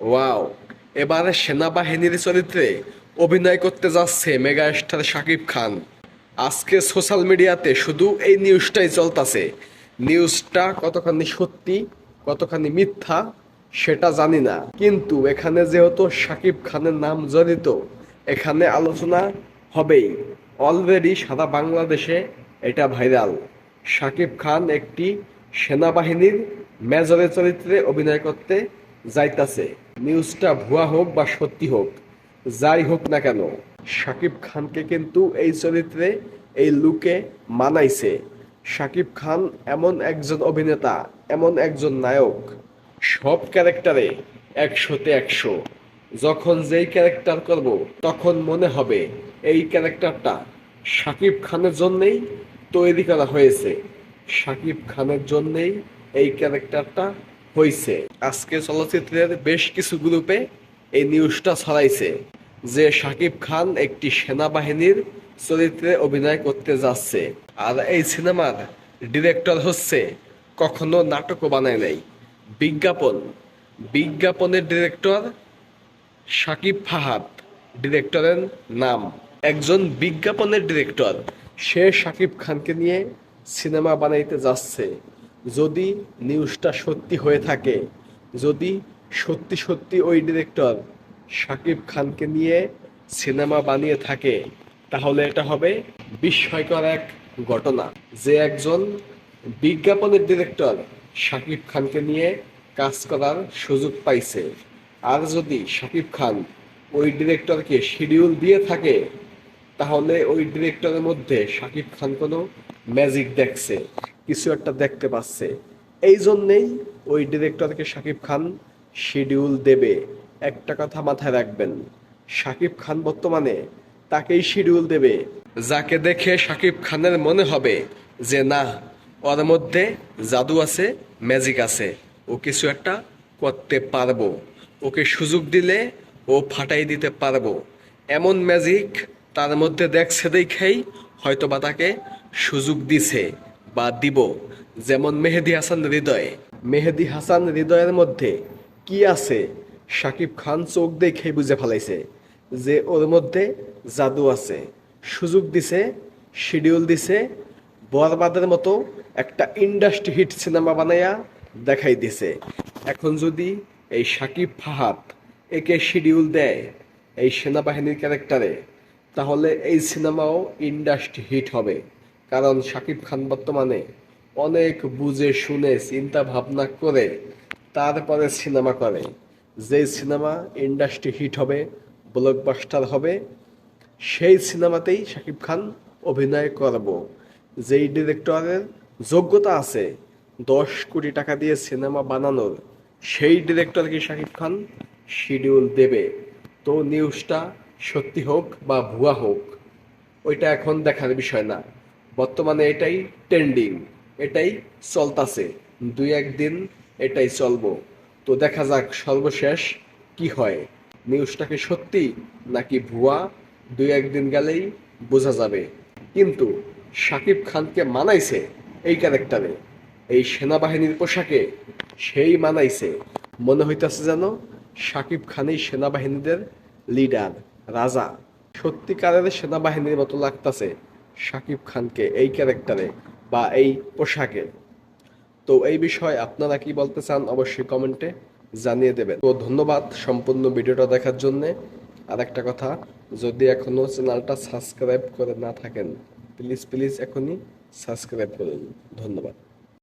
Wow! এবারে সেনাবাহিনীর চরিত্রে অভিনয় করতে যাচ্ছে মেগা স্টার শাকিব খান। আজকে সোশ্যাল মিডিয়াতে শুধু এই নিউজটাই চলতেছে। নিউজটা কতখানি সত্যি কতখানি মিথ্যা সেটা জানি না, কিন্তু এখানে যেহেতু শাকিব খানের নাম জড়িত, এখানে আলোচনা হবেই। অলরেডি সারা বাংলাদেশে এটা ভাইরাল। শাকিব খান একটি সেনাবাহিনীর মেজরের চরিত্রে অভিনয় করতে যাইতাছে। নিউজটা ভুয়া হোক বা সত্যি হোক, যাই হোক না কেন, শাকিব খানকে কিন্তু এই চরিত্রে এই লুকে মানাইছে। শাকিব খান এমন একজন অভিনেতা, এমন একজন নায়ক, সব ক্যারেক্টারে ১০০-তে ১০০। যখন যেই ক্যারেক্টার করব তখন মনে হবে এই ক্যারেক্টারটা শাকিব খানের জন্যেই তৈরি করা হয়েছে, শাকিব খানের জন্যেই এই ক্যারেক্টারটা হয়েছে। আজকে চলচ্চিত্রের বেশ কিছু গ্রুপে এই নিউজটা ছড়াইছে যে শাকিব খান একটি সেনাবাহিনীর চরিত্রে অভিনয় করতে যাচ্ছে। আর এই সিনেমার ডিরেক্টর হচ্ছে কখনো নাটকও বানায় নাই, বিজ্ঞাপন। বিজ্ঞাপনের ডিরেক্টর শাকিব ফাহাদ ডিরেক্টরের নাম। একজন বিজ্ঞাপনের ডিরেক্টর, সে শাকিব খানকে নিয়ে সিনেমা বানাইতে যাচ্ছে। যদি নিউজটা সত্যি হয়ে থাকে, যদি সত্যি সত্যি ওই ডিরেক্টর শাকিব খানকে নিয়ে সিনেমা বানিয়ে থাকে, তাহলে এটা হবে বিস্ময়কর এক ঘটনা যে একজন বিজ্ঞাপনের ডিরেক্টর শাকিব খানকে নিয়ে কাজ করার সুযোগ পাইছে। আর যদি শাকিব খান ওই ডিরেক্টরকে শিডিউল দিয়ে থাকে, তাহলে ওই ডিরেক্টরের মধ্যে শাকিব খান কোনো ম্যাজিক দেখছে, কিছু একটা দেখতে পাচ্ছে। এই জন্যেই ওই ডিরেক্টরকে শাকিব খান শিডিউল দেবে। একটা কথা মাথায় রাখবেন, শাকিব খান বর্তমানে তাকেই শিডিউল দেবে যাকে দেখে শাকিব খানের মনে হবে যে না, ওর মধ্যে জাদু আছে, ম্যাজিক আছে, ও কিছু একটা করতে পারবো, ওকে সুযোগ দিলে ও ফাটাই দিতে পারবো। এমন ম্যাজিক তার মধ্যে দেখছে দেখেই হয়তো বা তাকে সুযোগ দিছে বা দিব। যেমন মেহেদী হাসান হৃদয়, মেহেদী হাসান হৃদয়ের মধ্যে কি আছে শাকিব খান চোখ দেখেই বুঝে ফেলাইছে যে ওর মধ্যে জাদু আছে। সুযোগ দিছে, শিডিউল দিছে, বরবাদের মতো একটা ইন্ডাস্ট্রি হিট সিনেমা বানাইয়া দেখাই দিছে। এখন যদি এই শাকিব ফাহাদ একে শিডিউল দেয় এই সেনাবাহিনীর ক্যারেক্টারে, তাহলে এই সিনেমাও ইন্ডাস্ট্রি হিট হবে। কারণ শাকিব খান বর্তমানে অনেক বুঝে শুনে চিন্তা ভাবনা করে তারপরে সিনেমা করে। যেই সিনেমা ইন্ডাস্ট্রি হিট হবে, ব্লকবাস্টার হবে, সেই সিনেমাতেই শাকিব খান অভিনয় করব। যেই ডিরেক্টরের যোগ্যতা আছে ১০ কোটি টাকা দিয়ে সিনেমা বানানোর, সেই ডিরেক্টরকে শাকিব খান শিডিউল দেবে। তো নিউজটা সত্যি হোক বা ভুয়া হোক, ওইটা এখন দেখার বিষয় না। বর্তমানে এটাই ট্রেন্ডিং, এটাই চলতাছে, ২-১ দিন এটাই চলবো। তো দেখা যাক সর্বশেষ কি হয়, নিউজটাকে সত্যি নাকি ভুয়া ২-১ দিন গেলেই বোঝা যাবে। কিন্তু শাকিব খানকে মানাইছে এই ক্যারেক্টারে, এই সেনাবাহিনীর পোশাকে সেই মানাইছে। মনে হইতাছে যেন শাকিব খানই সেনাবাহিনীদের লিডার, রাজা। সত্যিকারের সেনাবাহিনীর মতো লাগতাছে শাকিব খানকে এই ক্যারেক্টারে বা এই পোশাকে। তো এই বিষয়ে আপনারা কি বলতে চান অবশ্যই কমেন্টে জানিয়ে দেবেন। তো ধন্যবাদ সম্পূর্ণ ভিডিওটা দেখার জন্যে। আর একটা কথা, যদি এখনো চ্যানেলটা সাবস্ক্রাইব করে না থাকেন, প্লিজ প্লিজ এখনই সাবস্ক্রাইব করুন। ধন্যবাদ।